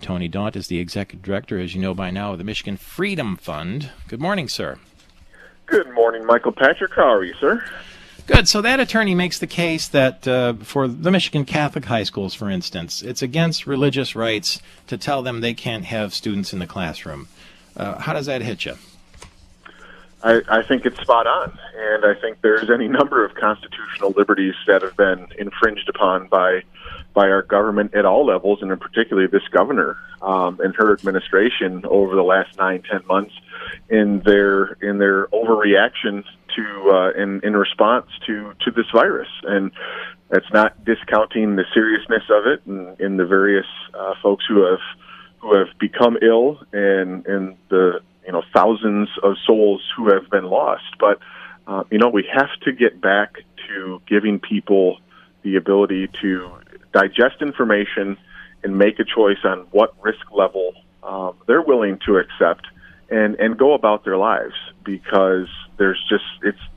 Tony Daunt is the executive director, as you know by now, of the Michigan Freedom Fund. Good morning, sir. Good morning, Michael Patrick. How are you, sir? Good. So that attorney makes the case that for the Michigan Catholic high schools, for instance, it's against religious rights to tell them they can't have students in the classroom. How does that hit you? I think it's spot on, and I think there's any number of constitutional liberties that have been infringed upon by our government at all levels, and in particular this governor and her administration over the last 9-10 months in their overreaction to in response to this virus. And that's not discounting the seriousness of it and the various folks who have become ill and the thousands of souls who have been lost. But we have to get back to giving people the ability to digest information and make a choice on what risk level they're willing to accept and go about their lives, because there's just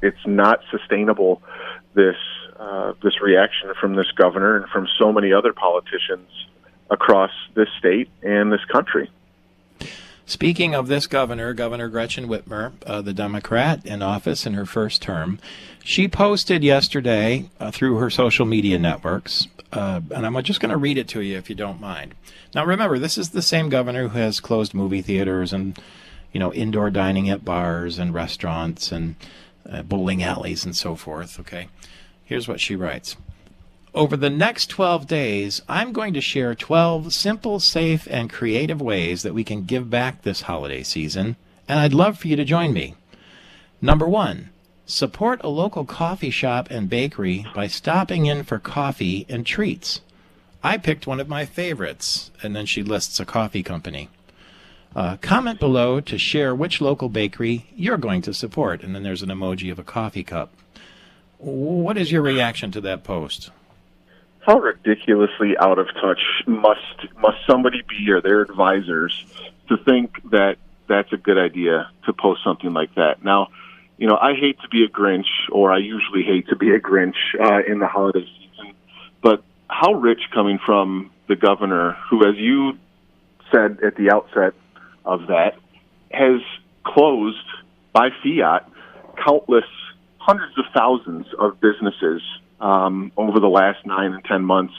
it's not sustainable, this reaction from this governor and from so many other politicians across this state and this country. Speaking of this governor, Governor Gretchen Whitmer, the Democrat in office in her first term, she posted yesterday through her social media networks, and I'm just going to read it to you if you don't mind. Now, remember, this is the same governor who has closed movie theaters and, indoor dining at bars and restaurants and bowling alleys and so forth, okay? Here's what she writes. Over the next 12 days, I'm going to share 12 simple, safe, and creative ways that we can give back this holiday season, and I'd love for you to join me. Number 1, support a local coffee shop and bakery by stopping in for coffee and treats. I picked one of my favorites, and then she lists a coffee company. Comment below to share which local bakery you're going to support, and then there's an emoji of a coffee cup. What is your reaction to that post? How ridiculously out of touch must somebody be, or their advisors, to think that that's a good idea to post something like that? Now, I hate to be a Grinch, or I usually hate to be a Grinch in the holiday season, but how rich coming from the governor, who, as you said at the outset of that, has closed by fiat countless hundreds of thousands of businesses over the last 9 and 10 months.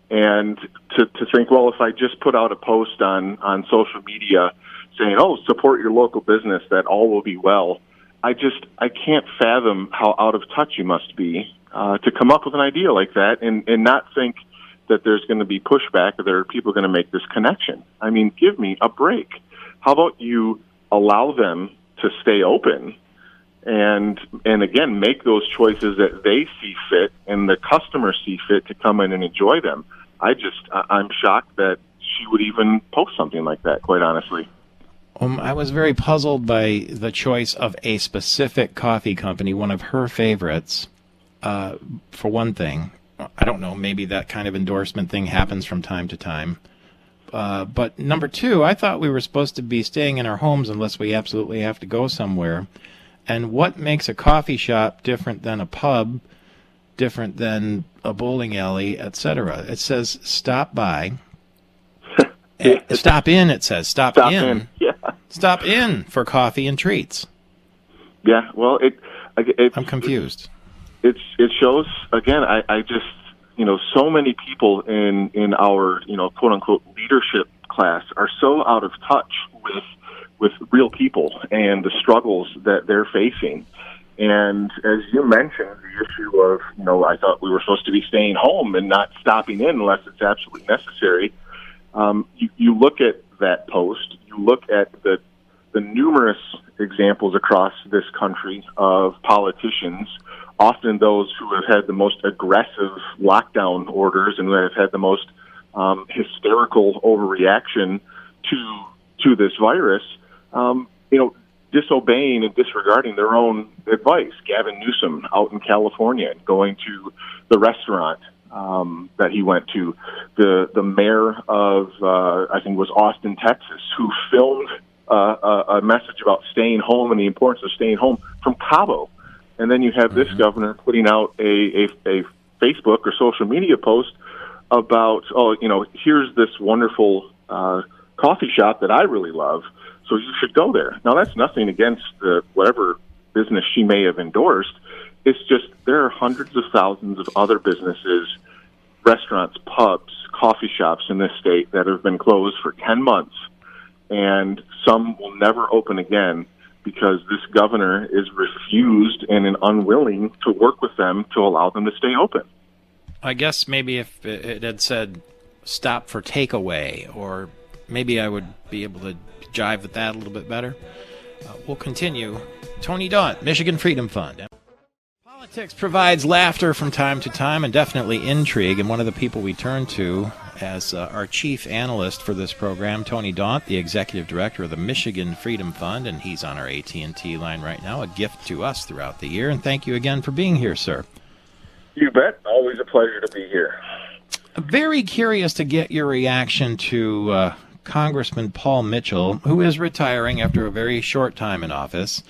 And to think, well, if I just put out a post on social media saying, support your local business, that all will be well, I can't fathom how out of touch you must be to come up with an idea like that and not think that there's going to be pushback, or there are people going to make this connection. I mean, give me a break. How about you allow them to stay open and again, make those choices that they see fit and the customers see fit to come in and enjoy them? I'm shocked that she would even post something like that, quite honestly. I was very puzzled by the choice of a specific coffee company, one of her favorites. For one thing, I don't know, maybe that kind of endorsement thing happens from time to time. But number 2, I thought we were supposed to be staying in our homes unless we absolutely have to go somewhere. And what makes a coffee shop different than a pub, different than a bowling alley, etc.? It says stop by. Stop in, it says. Stop in. Yeah. Stop in for coffee and treats. Yeah, well, I'm confused. It shows, again, I just, so many people in our, quote-unquote leadership class are so out of touch with real people and the struggles that they're facing. And as you mentioned, the issue of, I thought we were supposed to be staying home and not stopping in unless it's absolutely necessary. You look at that post, you look at the numerous examples across this country of politicians, often those who have had the most aggressive lockdown orders and who have had the most hysterical overreaction to this virus, disobeying and disregarding their own advice. Gavin Newsom out in California, going to the restaurant that he went to. The mayor of, I think it was Austin, Texas, who filmed a message about staying home and the importance of staying home from Cabo. And then you have this governor putting out a Facebook or social media post about, here's this wonderful coffee shop that I really love, so you should go there. Now, that's nothing against whatever business she may have endorsed. It's just there are hundreds of thousands of other businesses, restaurants, pubs, coffee shops in this state that have been closed for 10 months, and some will never open again because this governor is refused and unwilling to work with them to allow them to stay open. I guess maybe if it had said stop for takeaway, or maybe I would be able to jive with that a little bit better. We'll continue. Tony Daunt, Michigan Freedom Fund. Politics provides laughter from time to time and definitely intrigue, and one of the people we turn to as our chief analyst for this program, Tony Daunt, the executive director of the Michigan Freedom Fund, and he's on our AT&T line right now, a gift to us throughout the year, and thank you again for being here, sir. You bet. Always a pleasure to be here. Very curious to get your reaction to Congressman Paul Mitchell, who is retiring after a very short time in office.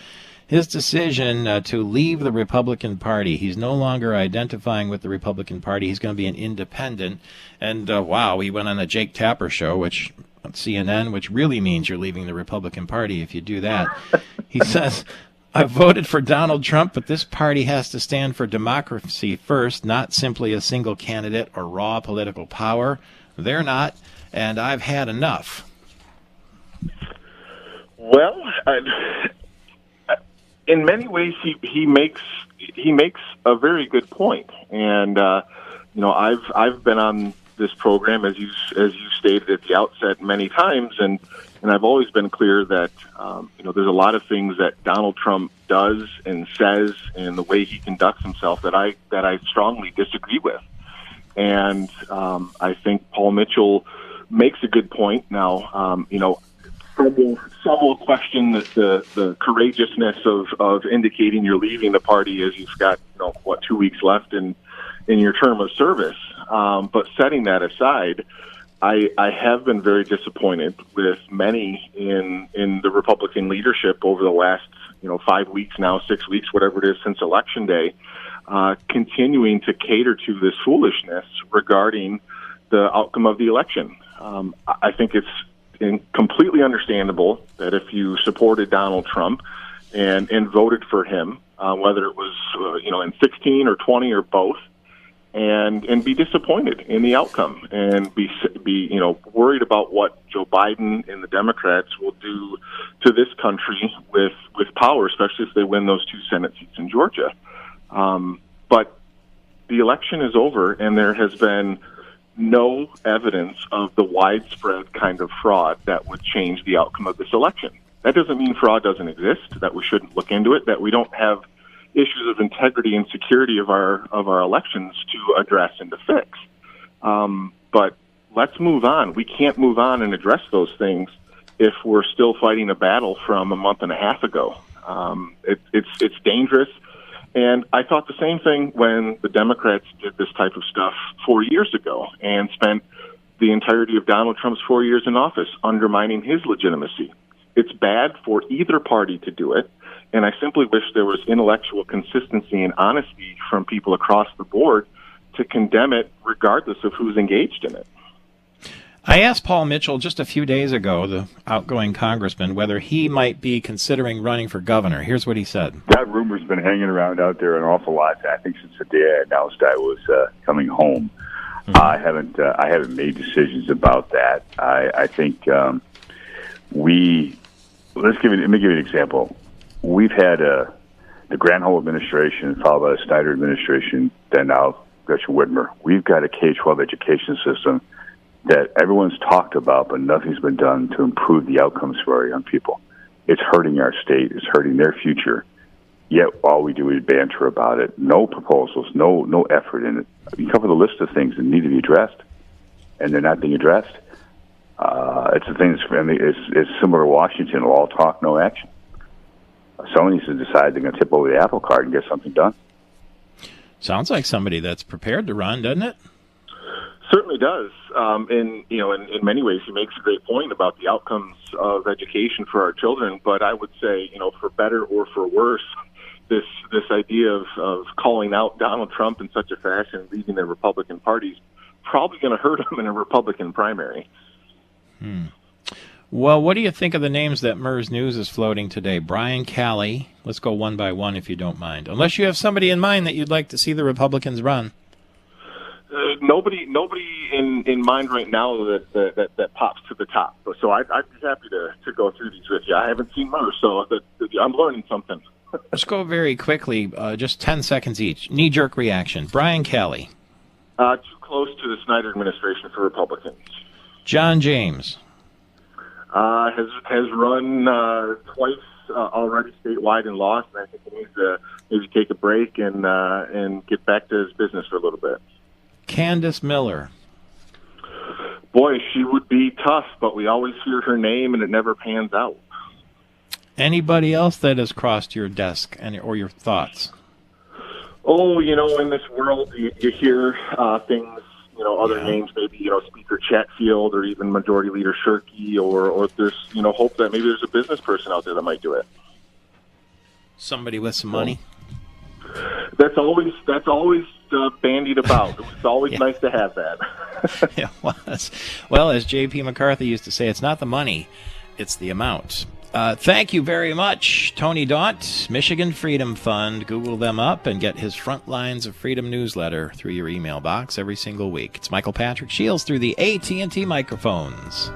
His decision to leave the Republican Party. He's no longer identifying with the Republican Party. He's going to be an independent. And wow, he went on the Jake Tapper show, which on CNN, which really means you're leaving the Republican Party if you do that. He says, I voted for Donald Trump, but this party has to stand for democracy first, not simply a single candidate or raw political power. They're not, and I've had enough. Well, in many ways, he makes a very good point, and I've been on this program as you stated at the outset many times, and I've always been clear that there's a lot of things that Donald Trump does and says, and the way he conducts himself that I strongly disagree with, and I think Paul Mitchell makes a good point. Now, some will question the courageousness of indicating you're leaving the party as you've got 2 weeks left in your term of service. But setting that aside, I have been very disappointed with many in the Republican leadership over the last 5 weeks now, 6 weeks, whatever it is since Election Day, continuing to cater to this foolishness regarding the outcome of the election. I think it's completely understandable that if you supported Donald Trump and voted for him, whether it was in 16 or 20 or both, and be disappointed in the outcome and be worried about what Joe Biden and the Democrats will do to this country with power, especially if they win those 2 Senate seats in Georgia. But the election is over, and there has been no evidence of the widespread kind of fraud that would change the outcome of this election. That doesn't mean fraud doesn't exist, that we shouldn't look into it, that we don't have issues of integrity and security of our elections to address and to fix. But let's move on. We can't move on and address those things if we're still fighting a battle from a month and a half ago. It's dangerous. And I thought the same thing when the Democrats did this type of stuff 4 years ago and spent the entirety of Donald Trump's 4 years in office undermining his legitimacy. It's bad for either party to do it, and I simply wish there was intellectual consistency and honesty from people across the board to condemn it regardless of who's engaged in it. I asked Paul Mitchell just a few days ago, the outgoing congressman, whether he might be considering running for governor. Here's what he said. That rumor's been hanging around out there an awful lot. I think since the day I announced I was coming home. Mm-hmm. I haven't made decisions about that. I think let me give you an example. We've had the Granholm administration followed by the Snyder administration, then now Gretchen Whitmer. We've got a K-12 education system that everyone's talked about, but nothing's been done to improve the outcomes for our young people. It's hurting our state. It's hurting their future. Yet all we do is banter about it. No proposals, no effort in it. You cover the list of things that need to be addressed, and they're not being addressed. It's the thing it's similar to Washington, all talk, no action. Someone needs to decide they're going to tip over the apple cart and get something done. Sounds like somebody that's prepared to run, doesn't it? Certainly does. In many ways, he makes a great point about the outcomes of education for our children. But I would say, for better or for worse, this idea of calling out Donald Trump in such a fashion, leading the Republican Party, is probably going to hurt him in a Republican primary. Well, what do you think of the names that MERS News is floating today? Brian Calley. Let's go one by one if you don't mind. Unless you have somebody in mind that you'd like to see the Republicans run. Nobody in mind right now that pops to the top. So I'd be happy to go through these with you. I haven't seen MERS, so I'm learning something. Let's go very quickly, just 10 seconds each. Knee-jerk reaction. Brian Calley. Too close to the Snyder administration for Republicans. John James. Has run twice already statewide and lost, and I think he needs to maybe take a break and get back to his business for a little bit. Candace Miller. Boy, she would be tough, but we always hear her name and it never pans out. Anybody else that has crossed your desk or your thoughts? Oh, in this world, you hear things, other names, maybe, Speaker Chatfield or even Majority Leader Shirkey, or there's, hope that maybe there's a business person out there that might do it. Somebody with some money? That's always bandied about. It's always nice to have that. It was. Well, as J.P. McCarthy used to say, it's not the money, it's the amount. Thank you very much, Tony Daunt, Michigan Freedom Fund. Google them up and get his Front Lines of Freedom newsletter through your email box every single week. It's Michael Patrick Shiels through the AT&T microphones.